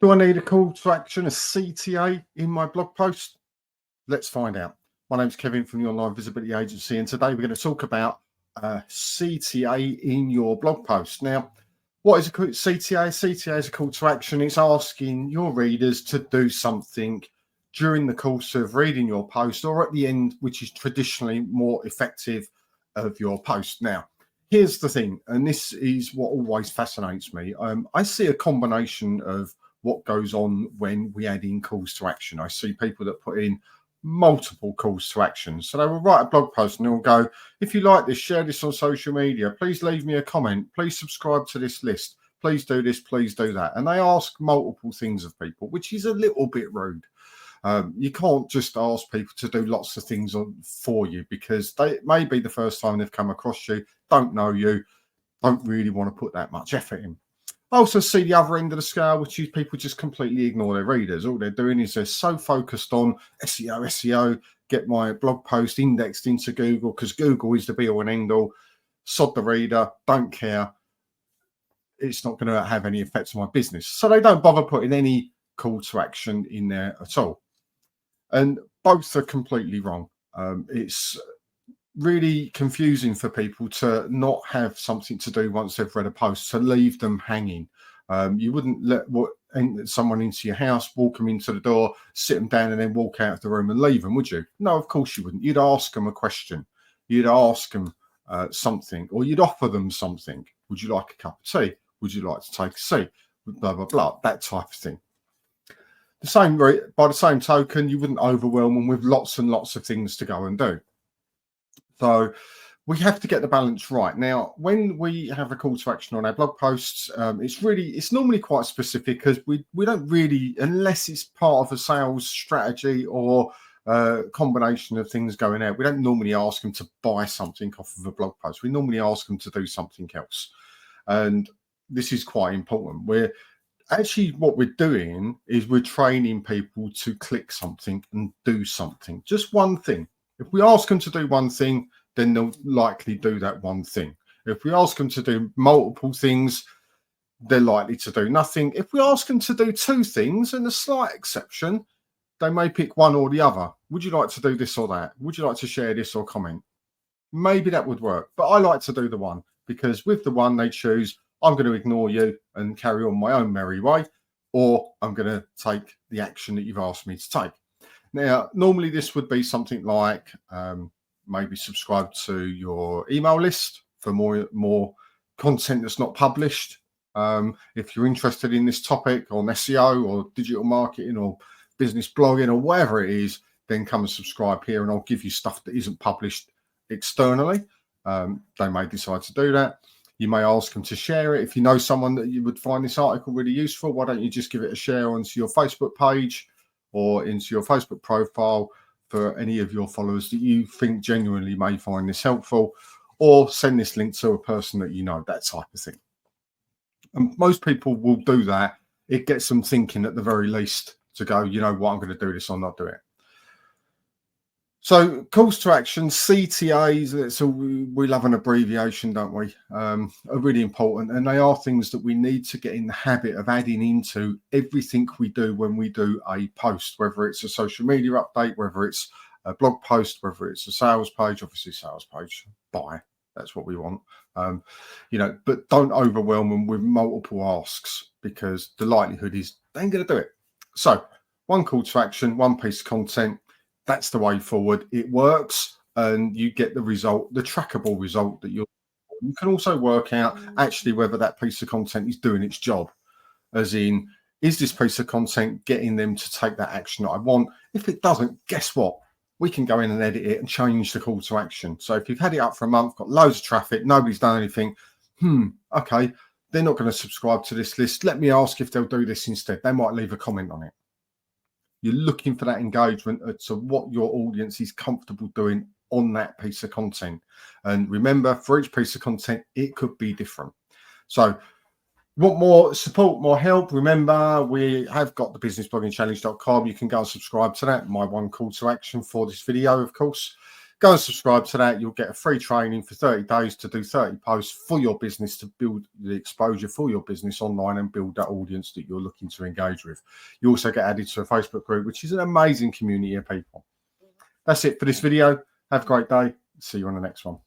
Do I need a call to action, a CTA, in my blog post? Let's find out. My name's Kevin from the Online Visibility Agency, and today we're going to talk about CTA in your blog post. Now, what is a CTA? CTA is a call to action. It's asking your readers to do something during the course of reading your post or at the end, which is traditionally more effective of your post. Now, here's the thing, and this is what always fascinates me. I see a combination of what goes on when we add in calls to action. I see people that put in multiple calls to action. So they will write a blog post and they'll go, if you like this, share this on social media. Please leave me a comment. Please subscribe to this list. Please do this. Please do that. And they ask multiple things of people, which is a little bit rude. You can't just ask people to do lots of things for you because they may be the first time they've come across you, don't know you, don't really want to put that much effort in. I also see the other end of the scale, which is people just completely ignore their readers. All they're doing is they're so focused on SEO, get my blog post indexed into Google because Google is the be all and end all. Sod the reader, don't care. It's not going to have any effect on my business. So they don't bother putting any call to action in there at all. And both are completely wrong. It's really confusing for people to not have something to do once they've read a post, to leave them hanging. You wouldn't let someone into your house, walk them into the door, sit them down and then walk out of the room and leave them, would you? No, of course you wouldn't. You'd ask them a question. You'd ask them something, or you'd offer them something. Would you like a cup of tea? Would you like to take a seat? Blah, blah, blah, that type of thing. By the same token, you wouldn't overwhelm them with lots and lots of things to go and do. So we have to get the balance right. Now, when we have a call to action on our blog posts, it's normally quite specific because we don't really, unless it's part of a sales strategy or a combination of things going out, we don't normally ask them to buy something off of a blog post. We normally ask them to do something else. And this is quite important. What we're doing is we're training people to click something and do something, just one thing. If we ask them to do one thing, then they'll likely do that one thing. If we ask them to do multiple things, they're likely to do nothing. If we ask them to do two things, and a slight exception, they may pick one or the other. Would you like to do this or that? Would you like to share this or comment? Maybe that would work, but I like to do the one because with the one they choose, I'm going to ignore you and carry on my own merry way, or I'm going to take the action that you've asked me to take. Now, normally this would be something like maybe subscribe to your email list for more content that's not published. If you're interested in this topic on SEO or digital marketing or business blogging or whatever it is, then come and subscribe here and I'll give you stuff that isn't published externally. They may decide to do that. You may ask them to share it. If you know someone that you would find this article really useful, why don't you just give it a share onto your Facebook page or into your Facebook profile for any of your followers that you think genuinely may find this helpful, or send this link to a person that you know, that type of thing. And most people will do that. It gets them thinking at the very least to go, you know what, I'm going to do this or not do it. So calls to action, CTAs, so we love an abbreviation, don't we? Are really important. And they are things that we need to get in the habit of adding into everything we do when we do a post, whether it's a social media update, whether it's a blog post, whether it's a sales page, obviously sales page, buy, that's what we want. But don't overwhelm them with multiple asks because the likelihood is they ain't going to do it. So one call to action, one piece of content. That's the way forward. It works and you get the result, the trackable result that you can also work out actually whether that piece of content is doing its job. As in, is this piece of content getting them to take that action that I want? If it doesn't, guess what? We can go in and edit it and change the call to action. So if you've had it up for a month, got loads of traffic, nobody's done anything, okay, they're not going to subscribe to this list. Let me ask if they'll do this instead. They might leave a comment on it. You're looking for that engagement as to what your audience is comfortable doing on that piece of content. And remember, for each piece of content, it could be different. So want more support, more help? Remember, we have got the businessbloggingchallenge.com. You can go and subscribe to that. My one call to action for this video, of course. Go and subscribe to that. You'll get a free training for 30 days to do 30 posts for your business to build the exposure for your business online and build that audience that you're looking to engage with. You also get added to a Facebook group, which is an amazing community of people. That's it for this video. Have a great day. See you on the next one.